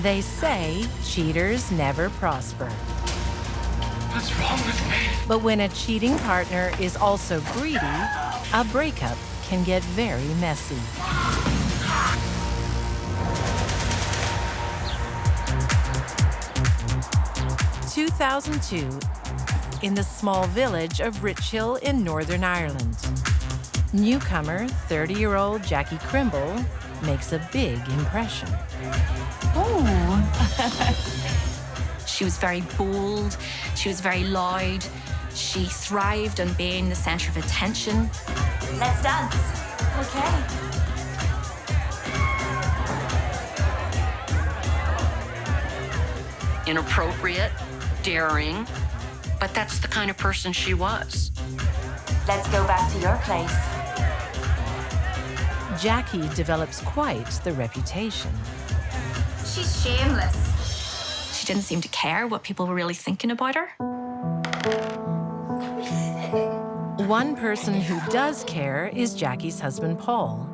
They say cheaters never prosper. What's wrong with me? But when a cheating partner is also greedy, a breakup can get very messy. (2002), in the small village of Richhill in Northern Ireland. Newcomer, 30-year-old Jackie Crimble makes a big impression. Oh. She was very bold. She was very loud. She thrived on being the center of attention. Let's dance. Okay. Inappropriate, daring, but that's the kind of person she was. Let's go back to your place. Jackie develops quite the reputation. She's shameless. She didn't seem to care what people were really thinking about her. One person who does care is Jackie's husband, Paul,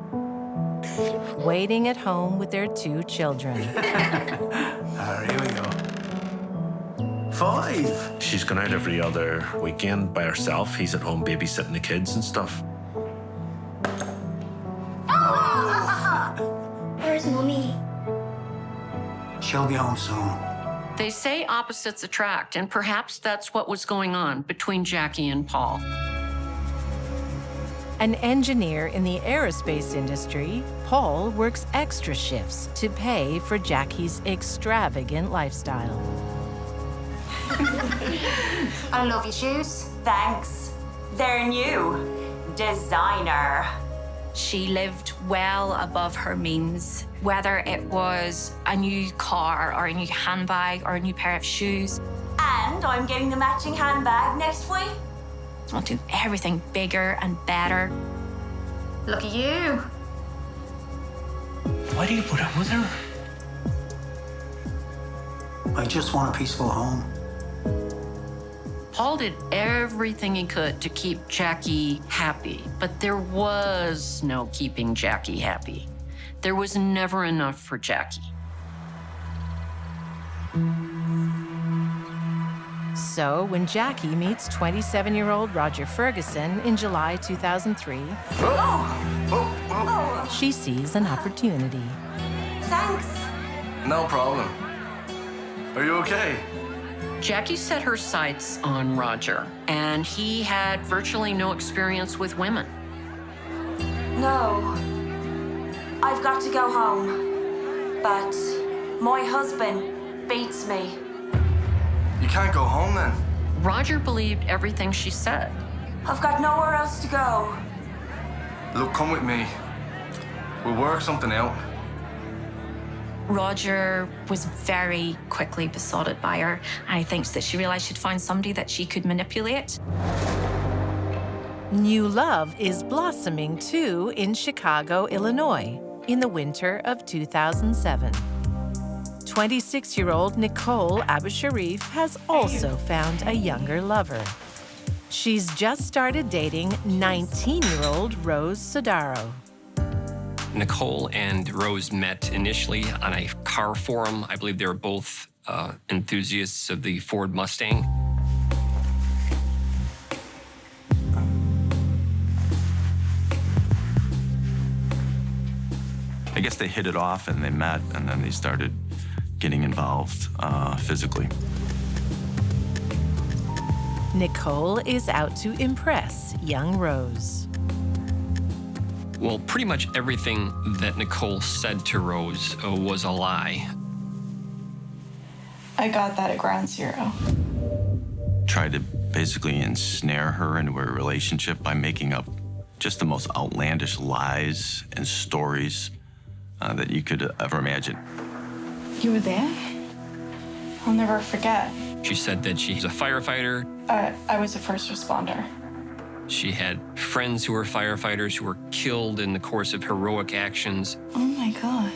waiting at home with their 2 children. Here we go. 5. She's gone out every other weekend by herself. He's at home babysitting the kids and stuff. Where's Mummy? She'll be home soon. They say opposites attract, and perhaps that's what was going on between Jackie and Paul. An engineer in the aerospace industry, Paul works extra shifts to pay for Jackie's extravagant lifestyle. I love your shoes. Thanks. They're new. Designer. She lived well above her means, whether it was a new car or a new handbag or a new pair of shoes. And I'm getting the matching handbag next week. I'll do everything bigger and better. Look at you. Why do you put up with her? I just want a peaceful home. Paul did everything he could to keep Jackie happy, but there was no keeping Jackie happy. There was never enough for Jackie. So when Jackie meets 27-year-old Roger Ferguson in July 2003, she sees an opportunity. Thanks. No problem. Are you okay? Jackie set her sights on Roger, and he had virtually no experience with women. No. I've got to go home. But my husband beats me. You can't go home then. Roger believed everything she said. I've got nowhere else to go. Look, come with me. We'll work something out. Roger was very quickly besotted by her. I think that she realized she'd found somebody that she could manipulate. New love is blossoming too in Chicago, Illinois, in the winter of 2007. 26-year-old Nicole Abusharif has also found a younger lover. She's just started dating 19-year-old Rose Sodaro. Nicole and Rose met initially on a car forum. I believe they were both enthusiasts of the Ford Mustang. I guess they hit it off and they met, and then they started getting involved physically. Nicole is out to impress young Rose. Well, pretty much everything that Nicole said to Rose was a lie. I got that at ground zero. Tried to basically ensnare her into a relationship by making up just the most outlandish lies and stories that you could ever imagine. You were there? I'll never forget. She said that she's a firefighter. I was a first responder. She had friends who were firefighters who were killed in the course of heroic actions. Oh my God.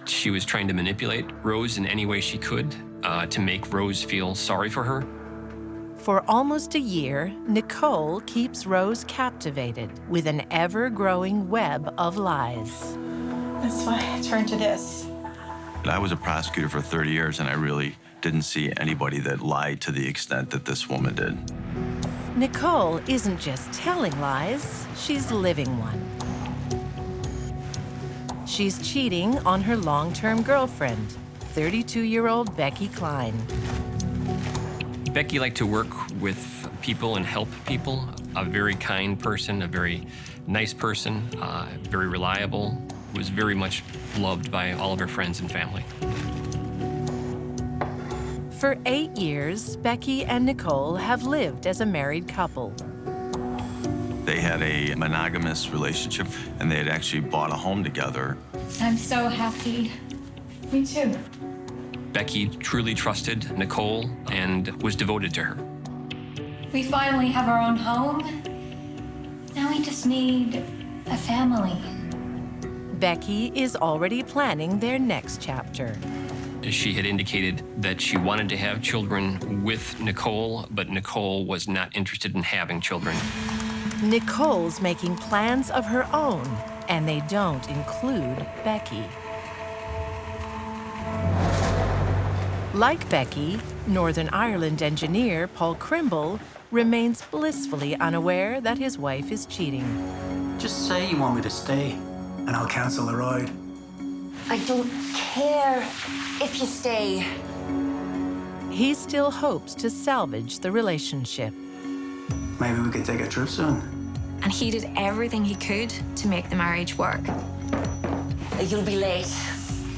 She was trying to manipulate Rose in any way she could to make Rose feel sorry for her. For almost a year, Nicole keeps Rose captivated with an ever-growing web of lies. That's why I turned to this. I was a prosecutor for 30 years, and I really didn't see anybody that lied to the extent that this woman did. Nicole isn't just telling lies, she's living one. She's cheating on her long-term girlfriend, 32-year-old Becky Klein. Becky liked to work with people and help people. A very kind person, a very nice person, very reliable, was very much loved by all of her friends and family. For 8 years, Becky and Nicole have lived as a married couple. They had a monogamous relationship, and they had actually bought a home together. I'm so happy. Me too. Becky truly trusted Nicole and was devoted to her. We finally have our own home. Now we just need a family. Becky is already planning their next chapter. She had indicated that she wanted to have children with Nicole, but Nicole was not interested in having children. Nicole's making plans of her own, and they don't include Becky. Like Becky, Northern Ireland engineer Paul Crimble remains blissfully unaware that his wife is cheating. Just say you want me to stay, and I'll cancel the ride. I don't care if you stay. He still hopes to salvage the relationship. Maybe we could take a trip soon. And he did everything he could to make the marriage work. You'll be late.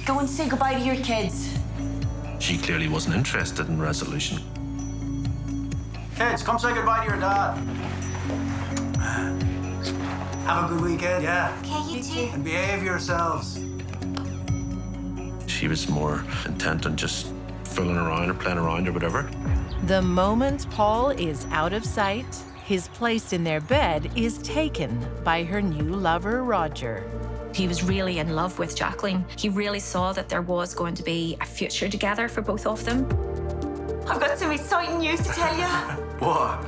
Go and say goodbye to your kids. She clearly wasn't interested in resolution. Kids, come say goodbye to your dad. Have a good weekend, yeah? Okay, you too. And behave yourselves. She was more intent on just fooling around or playing around or whatever. The moment Paul is out of sight, his place in their bed is taken by her new lover, Roger. He was really in love with Jacqueline. He really saw that there was going to be a future together for both of them. I've got some exciting news to tell you. What?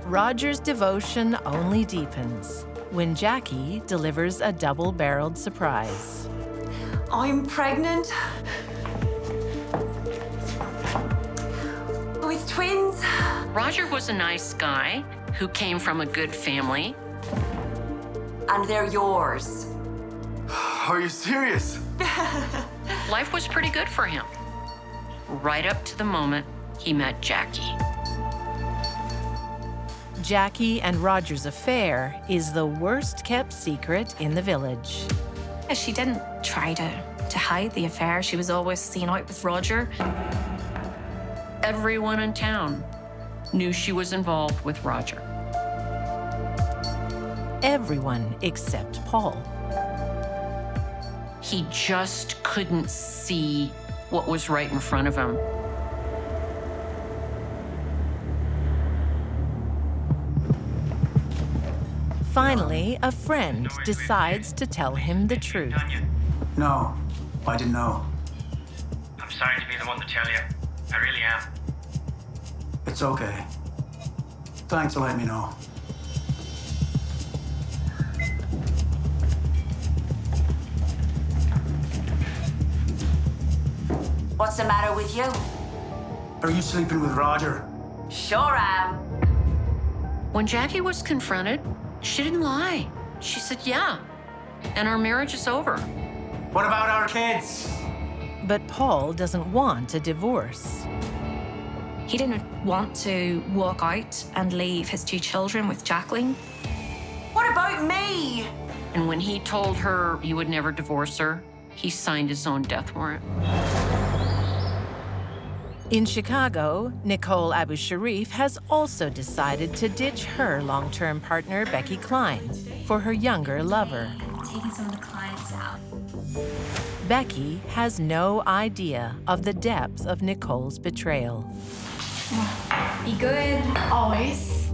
Roger's devotion only deepens when Jackie delivers a double-barreled surprise. I'm pregnant. With twins. Roger was a nice guy who came from a good family. And they're yours. Are you serious? Life was pretty good for him, right up to the moment he met Jackie. Jackie and Roger's affair is the worst-kept secret in the village. She didn't try to hide the affair. She was always seen out with Roger. Everyone in town knew she was involved with Roger. Everyone except Paul. He just couldn't see what was right in front of him. Finally, a friend decides to tell him the truth. No, I didn't know. I'm sorry to be the one to tell you. I really am. It's okay. Thanks for letting me know. What's the matter with you? Are you sleeping with Roger? Sure am. When Jackie was confronted, she didn't lie. She said, yeah, and our marriage is over. What about our kids? But Paul doesn't want a divorce. He didn't want to walk out and leave his 2 children with Jacqueline. What about me? And when he told her he would never divorce her, he signed his own death warrant. In Chicago, Nicole Abu Sharif has also decided to ditch her long-term partner, Becky Klein, for her younger lover. Taking some of the clients out. Becky has no idea of the depth of Nicole's betrayal. Be good, always.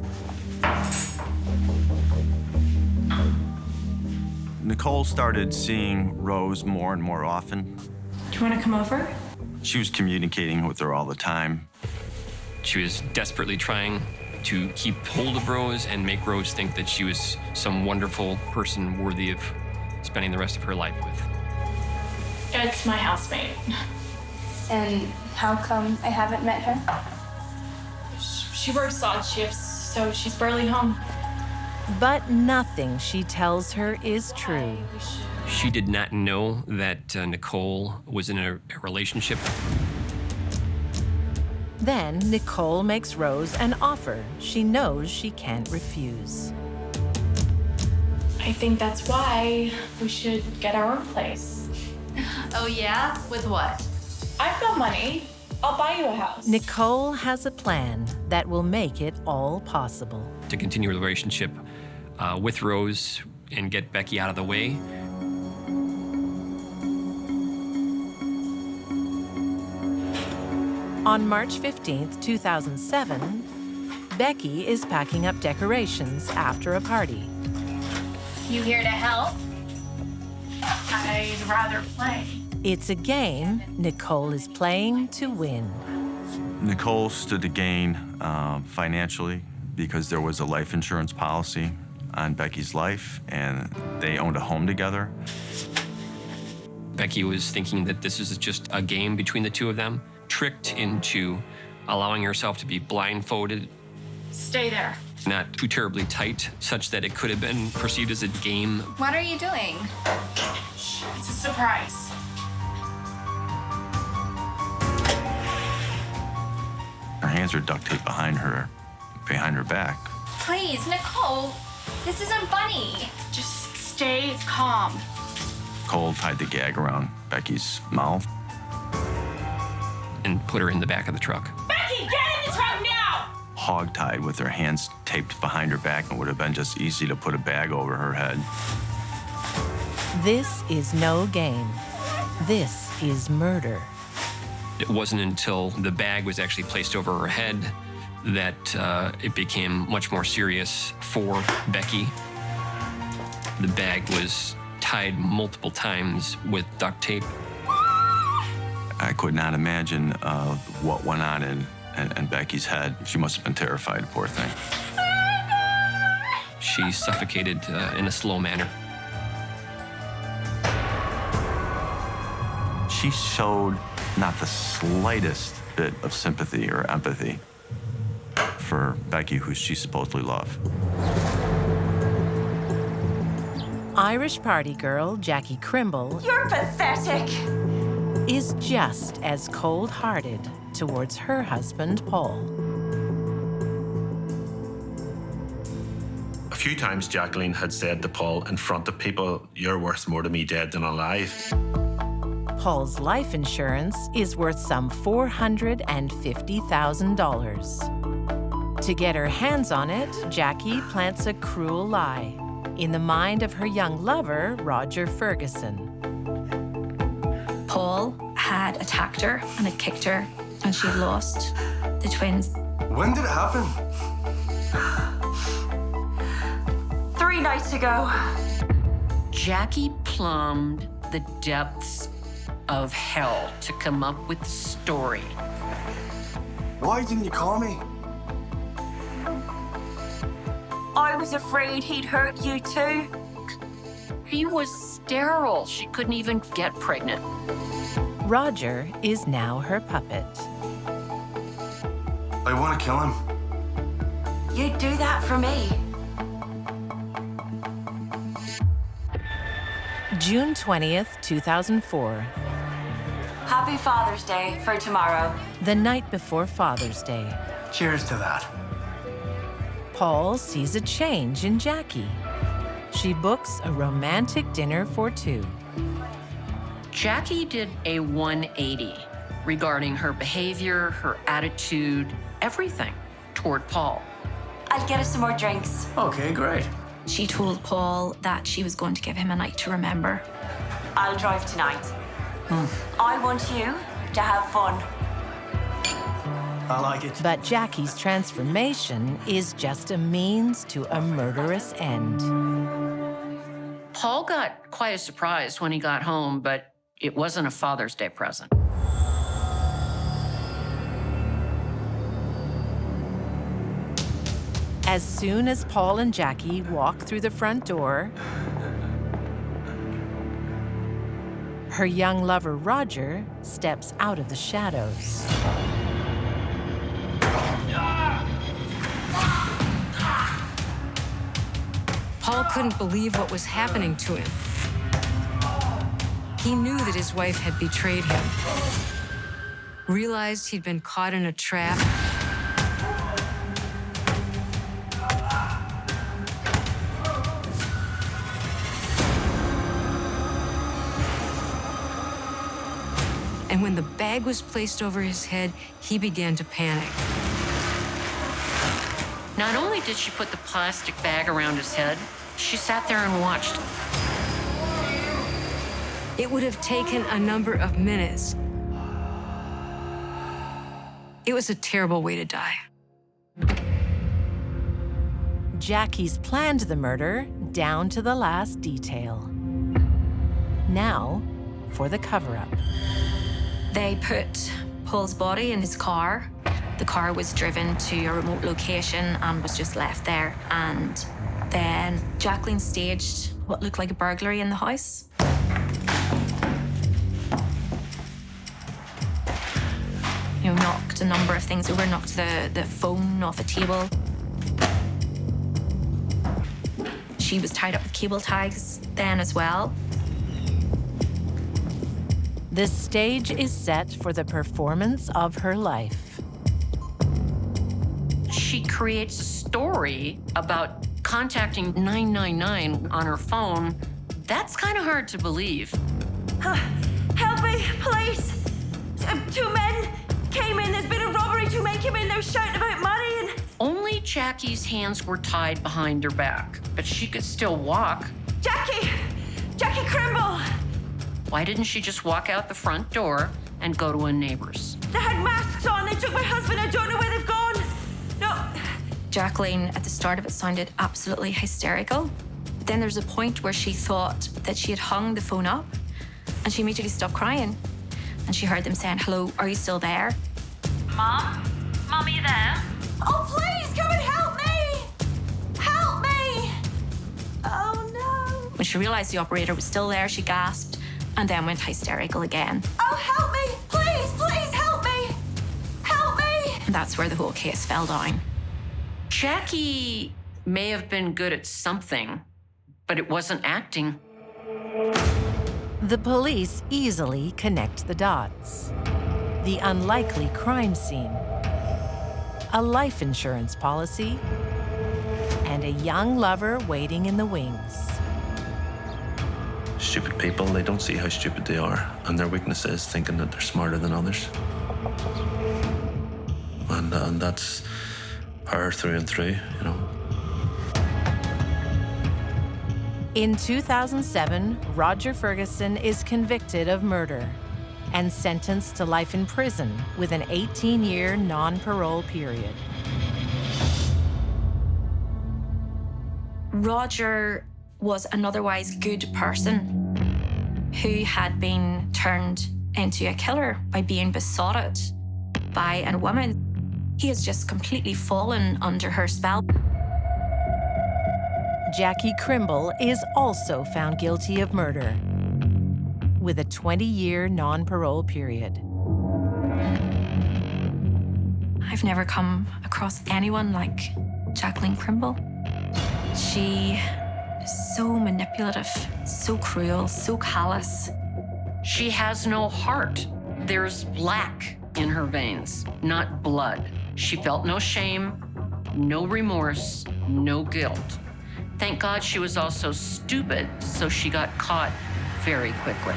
Nicole started seeing Rose more and more often. Do you want to come over? She was communicating with her all the time. She was desperately trying to keep hold of Rose and make Rose think that she was some wonderful person worthy of spending the rest of her life with. It's my housemate. And how come I haven't met her? She works odd shifts, so she's barely home. But nothing she tells her is true. She did not know that Nicole was in a relationship. Then Nicole makes Rose an offer she knows she can't refuse. I think that's why we should get our own place. Oh yeah? With what? I've got money. I'll buy you a house. Nicole has a plan that will make it all possible. To continue a relationship with Rose and get Becky out of the way. On March 15th, 2007, Becky is packing up decorations after a party. You here to help? I'd rather play. It's a game Nicole is playing to win. Nicole stood to gain financially because there was a life insurance policy on Becky's life, and they owned a home together. Becky was thinking that this is just a game between the two of them, tricked into allowing herself to be blindfolded. Stay there. Not too terribly tight, such that it could have been perceived as a game. What are you doing? It's a surprise. Her hands were duct taped behind her back. Please, Nicole, this isn't funny. Just stay calm. Cole tied the gag around Becky's mouth. And put her in the back of the truck. Becky, get in the truck now! Hog-tied with her hands taped behind her back, and would have been just easy to put a bag over her head. This is no game. This is murder. It wasn't until the bag was actually placed over her head that it became much more serious for Becky. The bag was tied multiple times with duct tape. I could not imagine what went on in Becky's head. She must have been terrified, poor thing. She suffocated in a slow manner. She showed not the slightest bit of sympathy or empathy for Becky, who she supposedly loved. Irish party girl Jackie Crimble You're pathetic. is just as cold-hearted towards her husband, Paul. A few times Jacqueline had said to Paul in front of people, "You're worth more to me dead than alive." Paul's life insurance is worth some $450,000. To get her hands on it, Jackie plants a cruel lie in the mind of her young lover, Roger Ferguson. Paul had attacked her and had kicked her, and she lost the twins. When did it happen? 3 nights ago. Jackie plumbed the depths of hell to come up with the story. Why didn't you call me? I was afraid he'd hurt you too. He was sterile. She couldn't even get pregnant. Roger is now her puppet. I want to kill him. You'd do that for me. June 20th, 2004, Happy Father's Day for tomorrow. the night before Father's Day. Cheers to that. Paul sees a change in Jackie. She books a romantic dinner for two. Jackie did a 180 regarding her behavior, her attitude, everything toward Paul. I'll get us some more drinks. Okay, great. She told Paul that she was going to give him a night to remember. I'll drive tonight. I want you to have fun. I like it. But Jackie's transformation is just a means to a murderous end. Paul got quite a surprise when he got home, but it wasn't a Father's Day present. As soon as Paul and Jackie walk through the front door, Her young lover, Roger, steps out of the shadows. Paul couldn't believe what was happening to him. He knew that his wife had betrayed him, realized he'd been caught in a trap, and when the bag was placed over his head, he began to panic. Not only did she put the plastic bag around his head, she sat there and watched. It would have taken a number of minutes. It was a terrible way to die. Jackie's planned the murder down to the last detail. Now, for the cover-up. They put Paul's body in his car. The car was driven to a remote location and was just left there. And then Jacqueline staged what looked like a burglary in the house. You know, knocked a number of things over, knocked the phone off the table. She was tied up with cable ties then as well. The stage is set for the performance of her life. She creates a story about contacting 999 on her phone. That's kind of hard to believe. Help me, please! 2 men came in. There's been a robbery. 2 men came in. They were shouting about money and... Only Jackie's hands were tied behind her back, but she could still walk. Jackie! Jackie Crimble! Why didn't she just walk out the front door and go to a neighbor's? They had masks on. They took my husband. I don't know where they've gone. No. Jacqueline, at the start of it, sounded absolutely hysterical. Then there's a point where she thought that she had hung the phone up, and she immediately stopped crying. And she heard them saying, "Hello, are you still there?" Mom? Mom, are you there? Oh, please, come and help me! Help me! Oh, no. When she realized the operator was still there, she gasped and then went hysterical again. Oh, help me! Please, please, help me! Help me! And that's where the whole case fell down. Jackie may have been good at something, but it wasn't acting. The police easily connect the dots. The unlikely crime scene, a life insurance policy, and a young lover waiting in the wings. Stupid people, they don't see how stupid they are, and their weakness is thinking that they're smarter than others. And that's her through and through, you know. In 2007, Roger Ferguson is convicted of murder and sentenced to life in prison with an 18-year non-parole period. Roger was an otherwise good person who had been turned into a killer by being besotted by a woman. He has just completely fallen under her spell. Jackie Crimble is also found guilty of murder with a 20-year non-parole period. I've never come across anyone like Jacqueline Crimble. She is so manipulative, so cruel, so callous. She has no heart. There's black in her veins, not blood. She felt no shame, no remorse, no guilt. Thank God she was also stupid, so she got caught very quickly.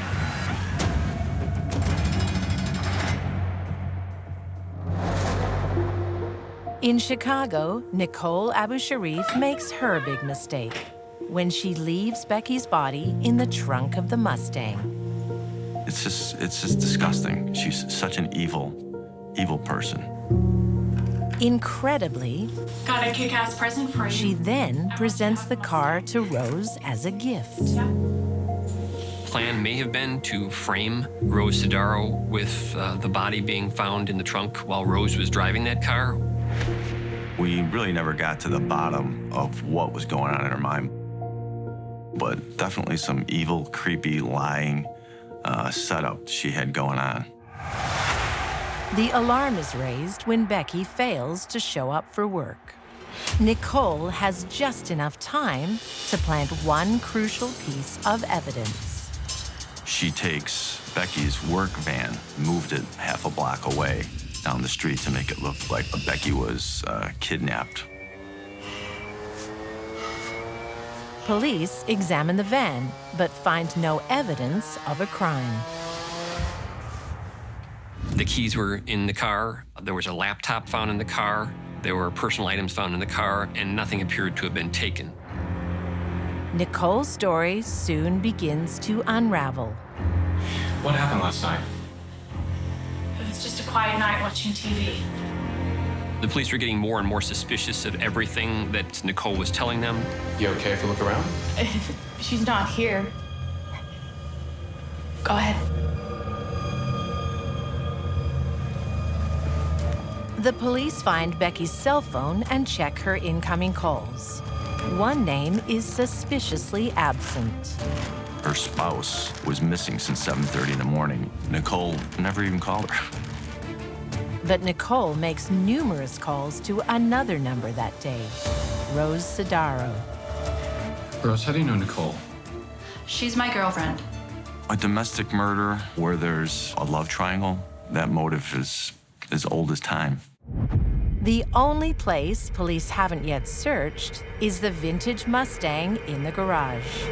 In Chicago, Nicole Abu Sharif makes her big mistake when she leaves Becky's body in the trunk of the Mustang. It's just disgusting. She's such an evil person. Incredibly, Got a kick-ass present for you. she then presents the car to Rose as a gift. Plan may have been to frame Rose Sidaro with the body being found in the trunk while Rose was driving that car. We really never got to the bottom of what was going on in her mind, but definitely some evil, creepy, lying, setup she had going on. The alarm is raised when Becky fails to show up for work. Nicole has just enough time to plant one crucial piece of evidence. She takes Becky's work van, moved it half a block away down the street to make it look like Becky was kidnapped. Police examine the van, but find no evidence of a crime. The keys were in the car. There was a laptop found in the car. There were personal items found in the car, and nothing appeared to have been taken. Nicole's story soon begins to unravel. What happened last night? It was just a quiet night watching TV. The police were getting more and more suspicious of everything that Nicole was telling them. You okay if we look around? She's not here. Go ahead. The police find Becky's cell phone and check her incoming calls. One name is suspiciously absent. Her spouse was missing since 7:30 in the morning. Nicole never even called her. But Nicole makes numerous calls to another number that day, Rose Sidaro. Rose, how do you know Nicole? She's my girlfriend. A domestic murder where there's a love triangle, that motive is as old as time. The only place police haven't yet searched is the vintage Mustang in the garage.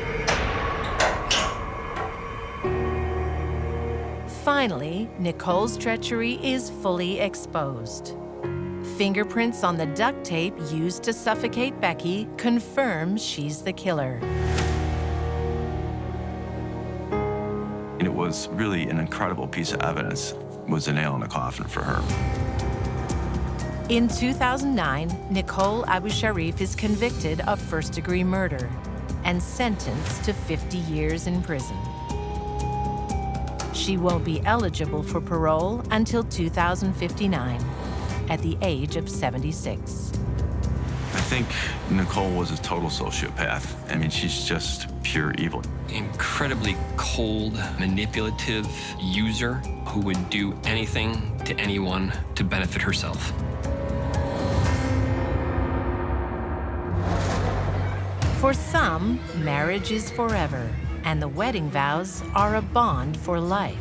Finally, Nicole's treachery is fully exposed. Fingerprints on the duct tape used to suffocate Becky confirm she's the killer. And it was really an incredible piece of evidence. It was a nail in the coffin for her. In 2009, Nicole Abu Sharif is convicted of first-degree murder and sentenced to 50 years in prison. She won't be eligible for parole until 2059, at the age of 76. I think Nicole was a total sociopath. I mean, she's just pure evil. Incredibly cold, manipulative user who would do anything to anyone to benefit herself. For some, marriage is forever, and the wedding vows are a bond for life.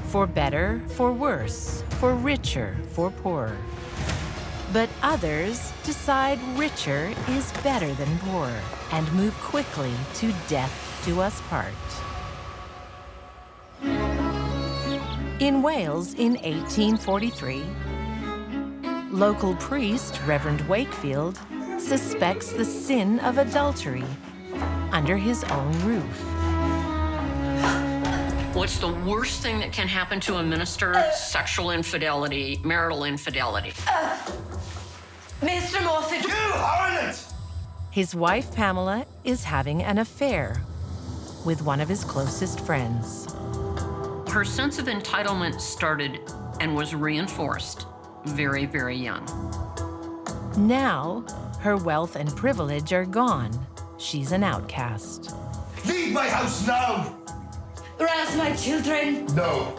For better, for worse, for richer, for poorer. But others decide richer is better than poorer and move quickly to death do us part. In Wales in 1843, local priest Reverend Wakefield suspects the sin of adultery under his own roof. What's the worst thing that can happen to a minister? Sexual infidelity, marital infidelity. Mr. Moffat! You harlot! His wife, Pamela, is having an affair with one of his closest friends. Her sense of entitlement started and was reinforced very, very young. Now, her wealth and privilege are gone. She's an outcast. Leave my house now! Where's my children? No.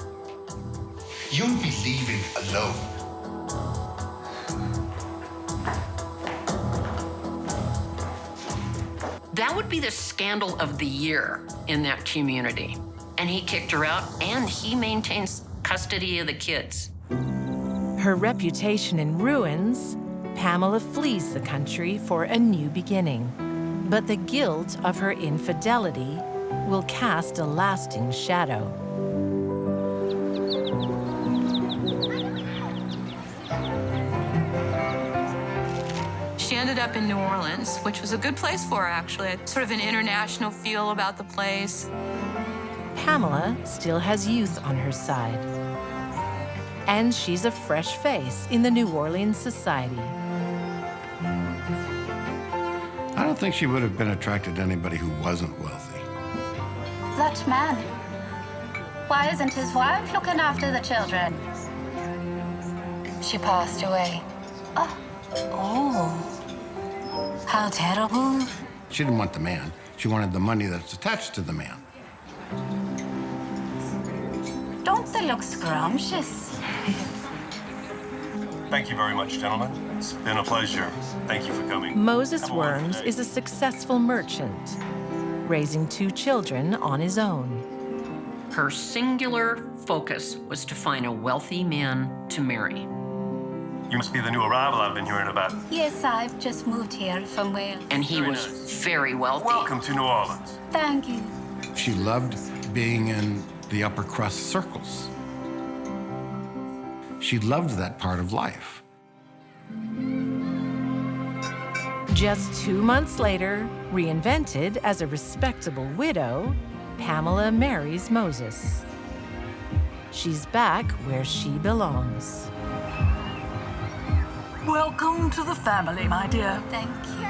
You'll be leaving alone. That would be the scandal of the year in that community. And he kicked her out, and he maintains custody of the kids. Her reputation in ruins, Pamela flees the country for a new beginning. But the guilt of her infidelity will cast a lasting shadow. She ended up in New Orleans, which was a good place for her, actually. Sort of an international feel about the place. Pamela still has youth on her side. And she's a fresh face in the New Orleans society. I don't think she would have been attracted to anybody who wasn't wealthy. That man. Why isn't his wife looking after the children? She passed away. Oh. How terrible. She didn't want the man. She wanted the money that's attached to the man. Don't they look scrumptious? Thank you very much, gentlemen. It's been a pleasure. Thank you for coming. Moses Worms is a successful merchant, raising 2 children on his own. Her singular focus was to find a wealthy man to marry. You must be the new arrival I've been hearing about. Yes, I've just moved here from Wales. And he was very wealthy. Welcome to New Orleans. Thank you. She loved being in the upper crust circles. She loved that part of life. Just 2 months later, reinvented as a respectable widow, Pamela marries Moses. She's back where she belongs. Welcome to the family, my dear. Thank you.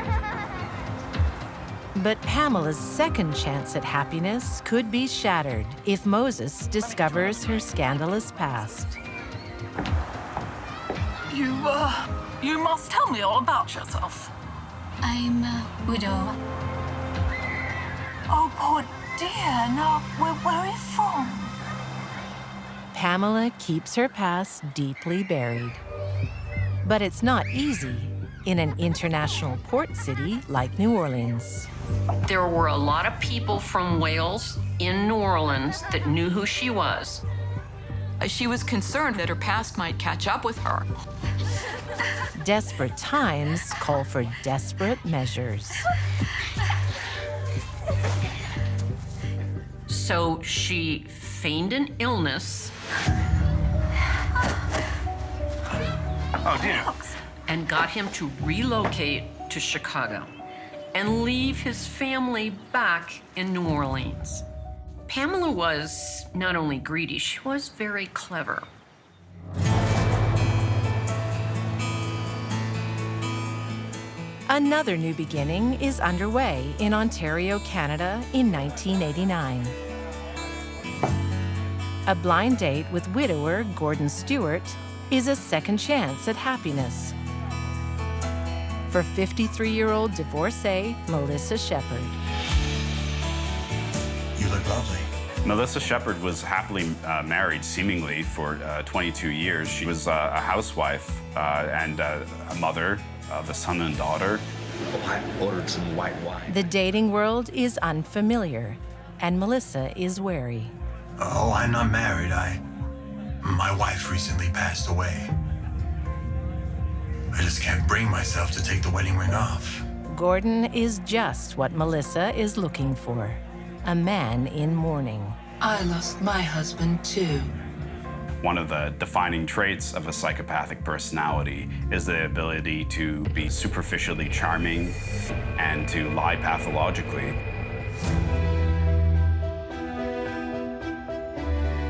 But Pamela's second chance at happiness could be shattered if Moses discovers her scandalous past. You must tell me all about yourself. I'm a widow. Oh, poor dear. Now, where are you from? Pamela keeps her past deeply buried. But it's not easy in an international port city like New Orleans. There were a lot of people from Wales in New Orleans that knew who she was. She was concerned that her past might catch up with her. Desperate times call for desperate measures. So she feigned an illness. Oh, dear. And got him to relocate to Chicago and leave his family back in New Orleans. Pamela was not only greedy, she was very clever. Another new beginning is underway in Ontario, Canada in 1989. A blind date with widower Gordon Stewart is a second chance at happiness for 53-year-old divorcee Melissa Shepard. You look lovely. Melissa Shepard was happily married, seemingly, for 22 years. She was a housewife and a mother of a son and daughter. Oh, I ordered some white wine. The dating world is unfamiliar, and Melissa is wary. Oh, I'm not married. My wife recently passed away. I just can't bring myself to take the wedding ring off. Gordon is just what Melissa is looking for, a man in mourning. I lost my husband, too. One of the defining traits of a psychopathic personality is the ability to be superficially charming and to lie pathologically.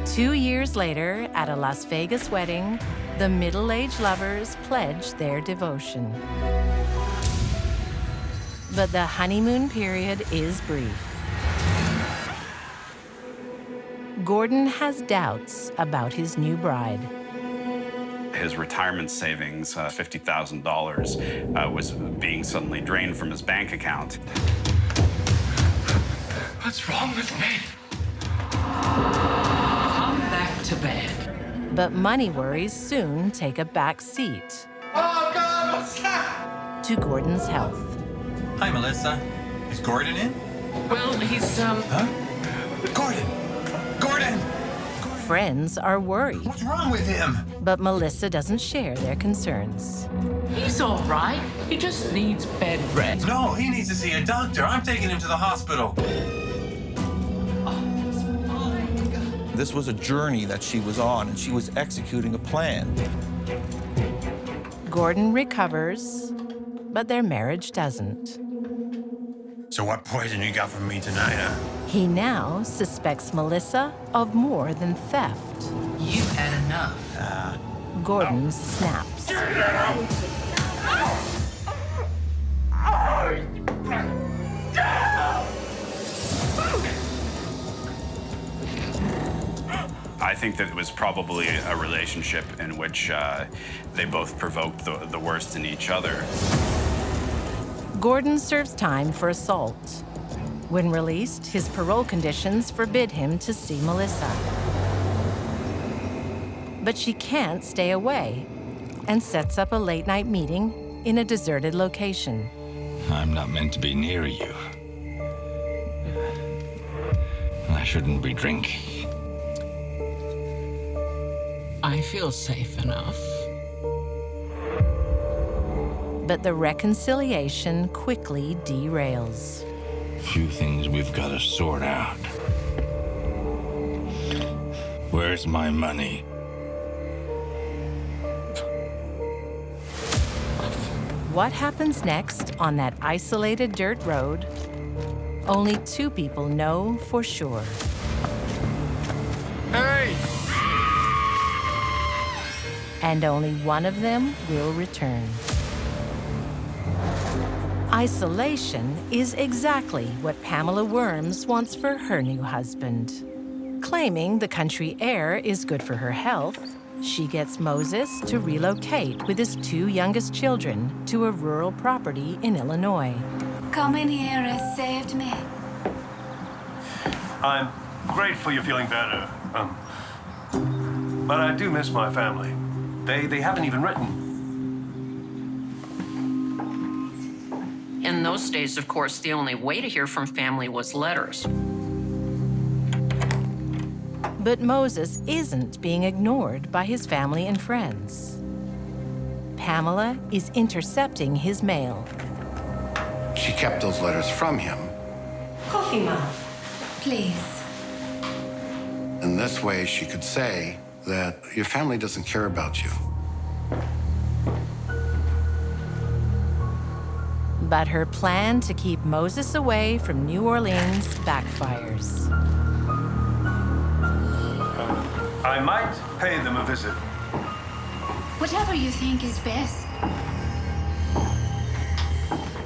2 years later, at a Las Vegas wedding, the middle-aged lovers pledge their devotion. But the honeymoon period is brief. Gordon has doubts about his new bride. His retirement savings, $50,000, was being suddenly drained from his bank account. What's wrong with me? Come back to bed. But money worries soon take a back seat Oh, God! to Gordon's health. Hi, Melissa. Is Gordon in? Well, he's, Huh? Gordon! Gordon! Friends are worried. What's wrong with him? But Melissa doesn't share their concerns. He's all right. He just needs bed rest. No, he needs to see a doctor. I'm taking him to the hospital. This was a journey that she was on, and she was executing a plan. Gordon recovers, but their marriage doesn't. So what poison you got for me tonight, huh? He now suspects Melissa of more than theft. You've had enough. Gordon snaps. I think that it was probably a relationship in which they both provoked the worst in each other. Gordon serves time for assault. When released, his parole conditions forbid him to see Melissa. But she can't stay away and sets up a late-night meeting in a deserted location. I'm not meant to be near you. I shouldn't be drinking. I feel safe enough. But the reconciliation quickly derails. Few things we've got to sort out. Where's my money? What happens next on that isolated dirt road? Only two people know for sure. Hey! And only one of them will return. Isolation is exactly what Pamela Worms wants for her new husband. Claiming the country air is good for her health, she gets Moses to relocate with his two youngest children to a rural property in Illinois. Coming here has saved me. I'm grateful you're feeling better. But I do miss my family. They haven't even written. In those days, of course, the only way to hear from family was letters. But Moses isn't being ignored by his family and friends. Pamela is intercepting his mail. She kept those letters from him. Coffee, Mom. Please. In this way, she could say that your family doesn't care about you. But her plan to keep Moses away from New Orleans backfires. I might pay them a visit. Whatever you think is best.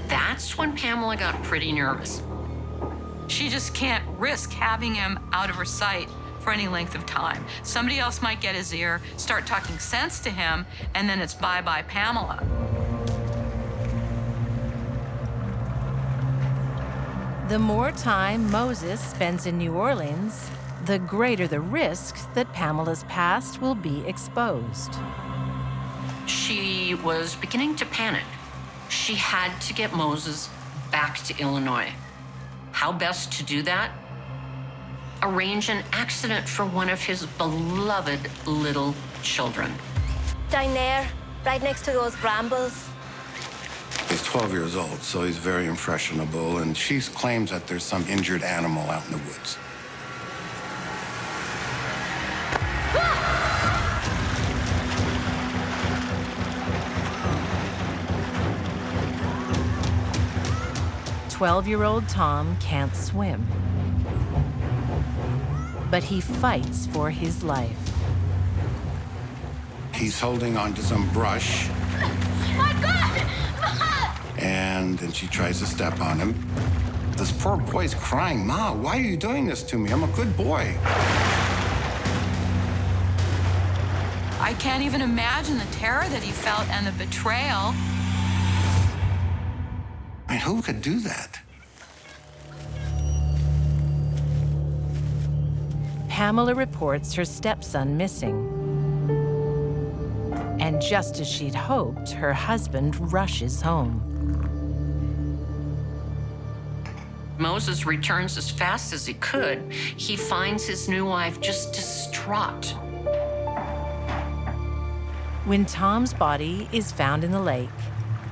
That's when Pamela got pretty nervous. She just can't risk having him out of her sight for any length of time. Somebody else might get his ear, start talking sense to him, and then it's bye-bye Pamela. The more time Moses spends in New Orleans, the greater the risk that Pamela's past will be exposed. She was beginning to panic. She had to get Moses back to Illinois. How best to do that? Arrange an accident for one of his beloved little children. Down there, right next to those brambles. He's 12 years old, so he's very impressionable, and she claims that there's some injured animal out in the woods. Ah! 12-year-old Tom can't swim. But he fights for his life. He's holding onto some brush. My God! And then she tries to step on him. This poor boy's crying, "Ma, why are you doing this to me? I'm a good boy." I can't even imagine the terror that he felt and the betrayal. I mean, who could do that? Pamela reports her stepson missing. And just as she'd hoped, her husband rushes home. Moses returns as fast as he could. He finds his new wife just distraught. When Tom's body is found in the lake,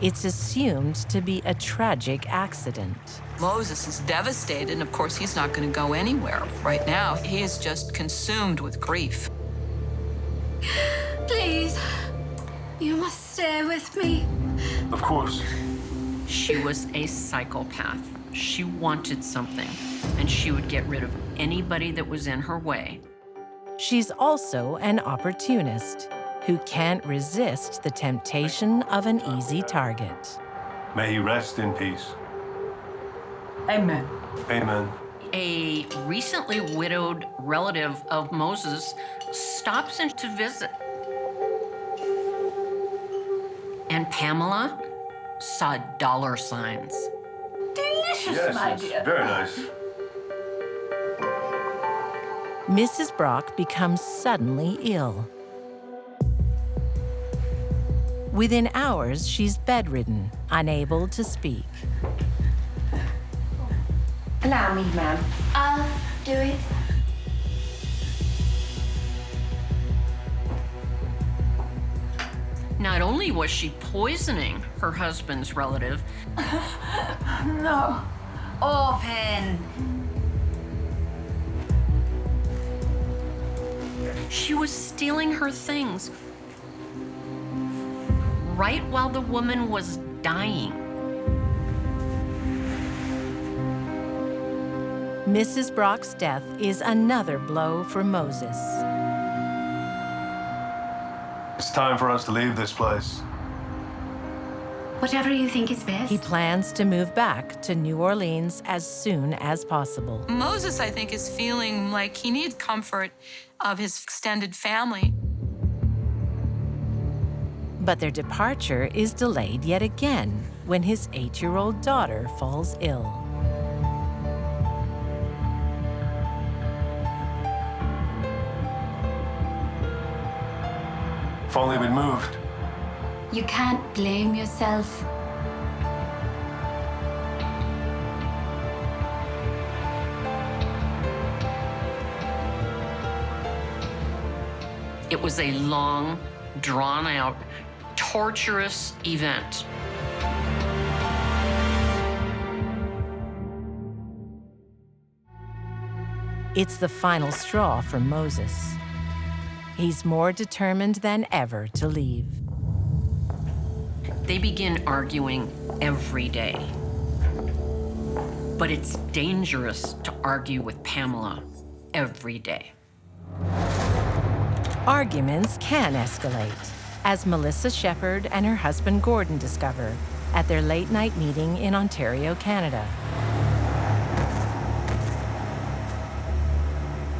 it's assumed to be a tragic accident. Moses is devastated, and of course, he's not going to go anywhere. Right now, he is just consumed with grief. Please, you must stay with me. Of course. She was a psychopath. She wanted something, and she would get rid of anybody that was in her way. She's also an opportunist who can't resist the temptation of an easy target. May he rest in peace. Amen. Amen. A recently widowed relative of Moses stops in to visit. And Pamela saw dollar signs. Delicious, Yes, my it's dear. very nice. Mrs. Brock becomes suddenly ill. Within hours, she's bedridden, unable to speak. Allow me, ma'am. I'll do it. Not only was she poisoning her husband's relative, No. Open. she was stealing her things right while the woman was dying. Mrs. Brock's death is another blow for Moses. It's time for us to leave this place. Whatever you think is best. He plans to move back to New Orleans as soon as possible. Moses, I think, is feeling like he needs comfort of his extended family. But their departure is delayed yet again when his 8-year-old daughter falls ill. If only we'd moved. You can't blame yourself. It was a long, drawn-out, torturous event. It's the final straw for Moses. He's more determined than ever to leave. They begin arguing every day. But it's dangerous to argue with Pamela every day. Arguments can escalate, as Melissa Shepherd and her husband Gordon discover at their late-night meeting in Ontario, Canada.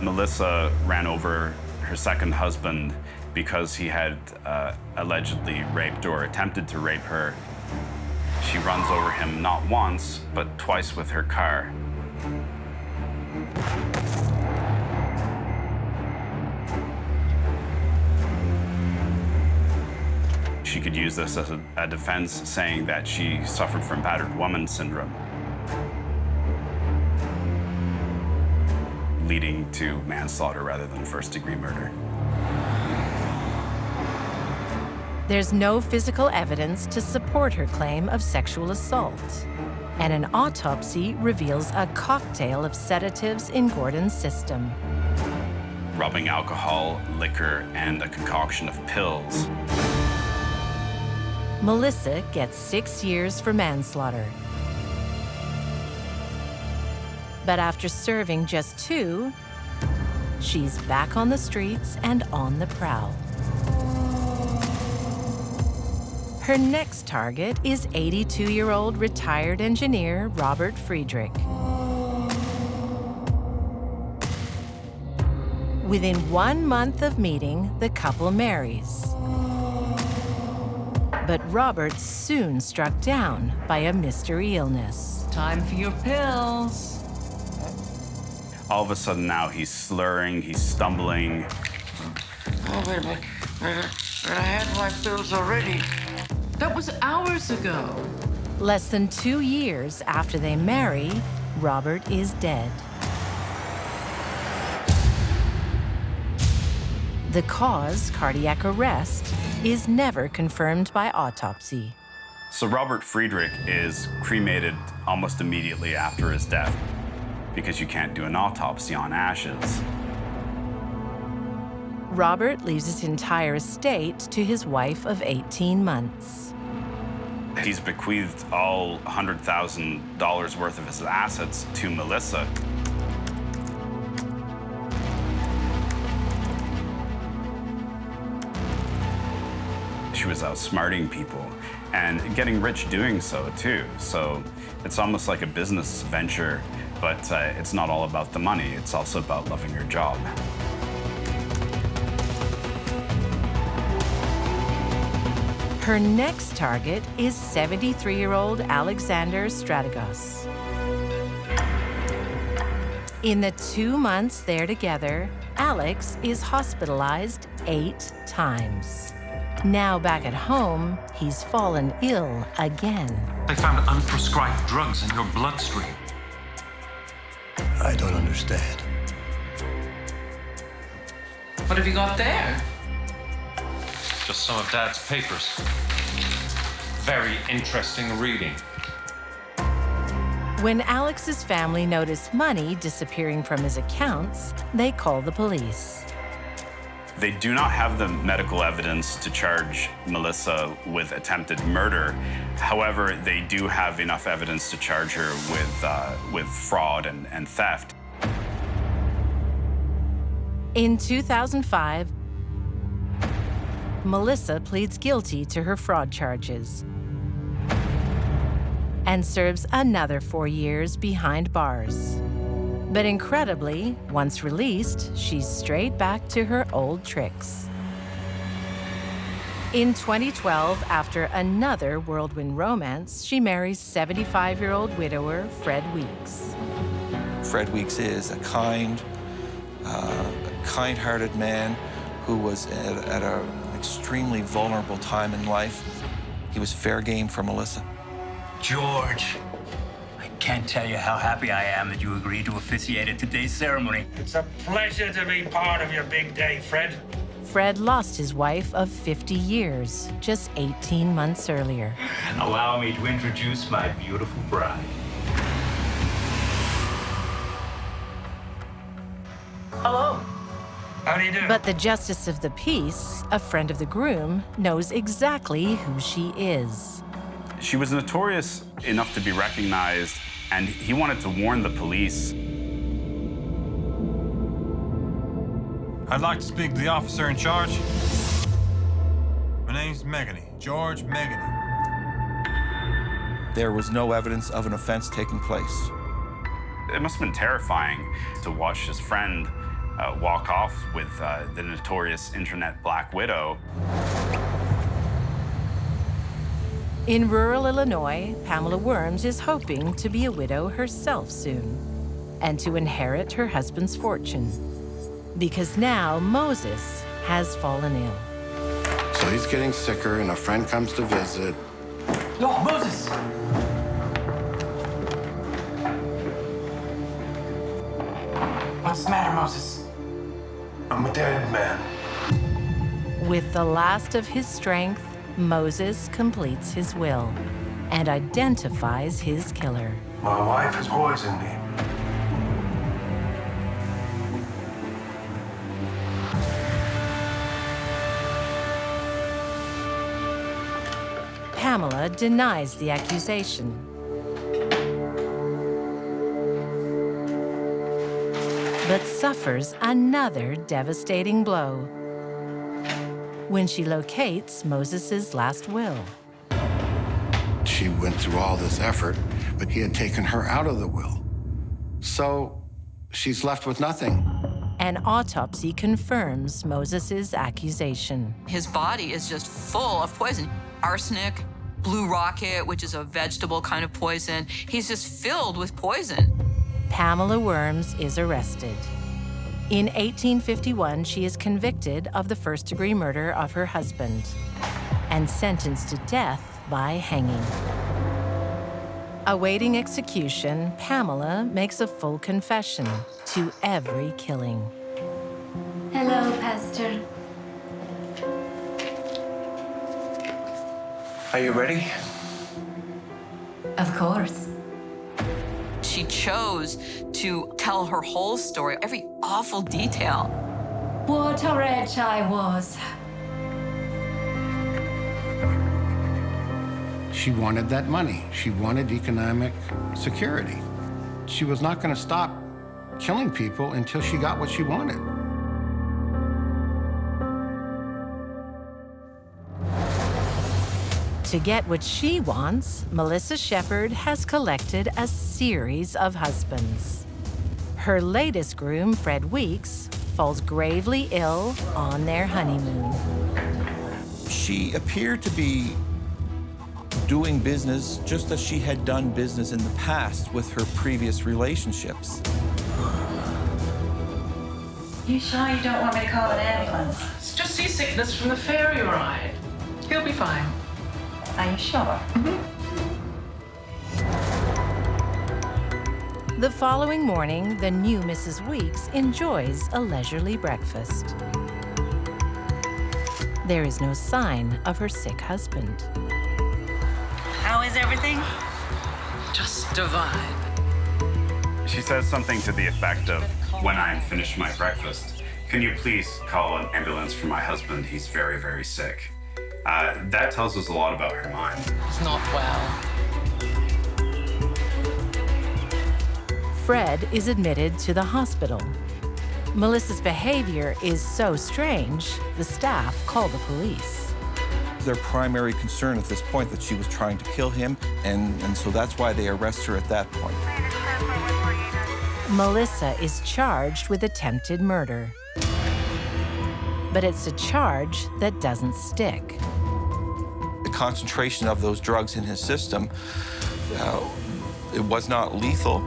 Melissa ran over her second husband because he had allegedly raped or attempted to rape her. She runs over him not once, but twice with her car. She could use this as a defense, saying that she suffered from battered woman syndrome, leading to manslaughter rather than first-degree murder. There's no physical evidence to support her claim of sexual assault, and an autopsy reveals a cocktail of sedatives in Gordon's system. Rubbing alcohol, liquor, and a concoction of pills. Melissa gets 6 years for manslaughter. But after serving just 2, she's back on the streets and on the prowl. Her next target is 82-year-old retired engineer Robert Friedrich. Within 1 month of meeting, the couple marries. But Robert soon struck down by a mystery illness. Time for your pills. All of a sudden now he's slurring, he's stumbling. Oh, wait a minute. I had my pills already. That was hours ago. Less than 2 years after they marry, Robert is dead. The cause, cardiac arrest, is never confirmed by autopsy. So Robert Friedrich is cremated almost immediately after his death because you can't do an autopsy on ashes. Robert leaves his entire estate to his wife of 18 months. He's bequeathed all $100,000 worth of his assets to Melissa. She was outsmarting people and getting rich doing so, too. So it's almost like a business venture, but it's not all about the money. It's also about loving your job. Her next target is 73-year-old Alexander Strategos. In the 2 months they're together, Alex is hospitalized 8 times. Now back at home, he's fallen ill again. They found unprescribed drugs in your bloodstream. I don't understand. What have you got there? Just some of Dad's papers. Very interesting reading. When Alex's family noticed money disappearing from his accounts, they call the police. They do not have the medical evidence to charge Melissa with attempted murder. However, they do have enough evidence to charge her with fraud and theft. In 2005, Melissa pleads guilty to her fraud charges and serves another 4 years behind bars. But incredibly, once released, she's straight back to her old tricks. In 2012, after another whirlwind romance, she marries 75-year-old widower Fred Weeks. Fred Weeks is a kind-hearted man who was at an extremely vulnerable time in life. He was fair game for Melissa. George, I can't tell you how happy I am that you agreed to officiate at today's ceremony. It's a pleasure to be part of your big day, Fred. Fred lost his wife of 50 years just 18 months earlier. Allow me to introduce my beautiful bride. Hello. How do you do? But the justice of the peace, a friend of the groom, knows exactly who she is. She was notorious enough to be recognized, and he wanted to warn the police. I'd like to speak to the officer in charge. My name's Megany, George Megany. There was no evidence of an offense taking place. It must have been terrifying to watch his friend walk off with the notorious internet Black Widow. In rural Illinois, Pamela Worms is hoping to be a widow herself soon and to inherit her husband's fortune. Because now Moses has fallen ill. So he's getting sicker, and a friend comes to visit. No, Moses! What's the matter, Moses? I'm a dead man. With the last of his strength, Moses completes his will and identifies his killer. My wife has poisoned me. Pamela denies the accusation. But suffers another devastating blow when she locates Moses's last will. She went through all this effort, but he had taken her out of the will. So she's left with nothing. An autopsy confirms Moses's accusation. His body is just full of poison. Arsenic, blue rocket, which is a vegetable kind of poison. He's just filled with poison. Pamela Worms is arrested. In 1851, she is convicted of the first-degree murder of her husband and sentenced to death by hanging. Awaiting execution, Pamela makes a full confession to every killing. Hello, Pastor. Are you ready? Of course. She chose to tell her whole story, every awful detail. What a wretch I was. She wanted that money. She wanted economic security. She was not going to stop killing people until she got what she wanted. To get what she wants, Melissa Shepard has collected a series of husbands. Her latest groom, Fred Weeks, falls gravely ill on their honeymoon. She appeared to be doing business just as she had done business in the past with her previous relationships. You sure you don't want me to call an ambulance? It's just seasickness from the ferry ride. He'll be fine. Are you sure? The following morning, the new Mrs. Weeks enjoys a leisurely breakfast. There is no sign of her sick husband. How is everything? Just divine. She says something to the effect of, when I'm finished my breakfast, can you please call an ambulance for my husband? He's very, very sick. That tells us a lot about her mind. He's not well. Fred is admitted to the hospital. Melissa's behavior is so strange, the staff call the police. Their primary concern at this point that she was trying to kill him, and so that's why they arrest her at that point. Melissa is charged with attempted murder. But it's a charge that doesn't stick. The concentration of those drugs in his system, it was not lethal.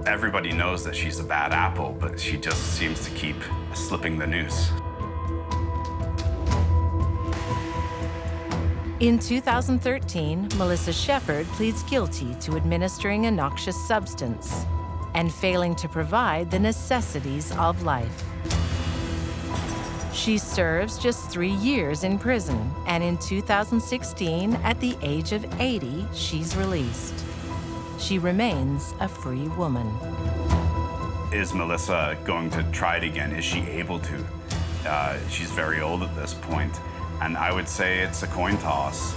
Everybody knows that she's a bad apple, but she just seems to keep slipping the noose. In 2013, Melissa Shepard pleads guilty to administering a noxious substance and failing to provide the necessities of life. She serves just 3 years in prison, and in 2016, at the age of 80, she's released. She remains a free woman. Is Melissa going to try it again? Is she able to? She's very old at this point, and I would say it's a coin toss.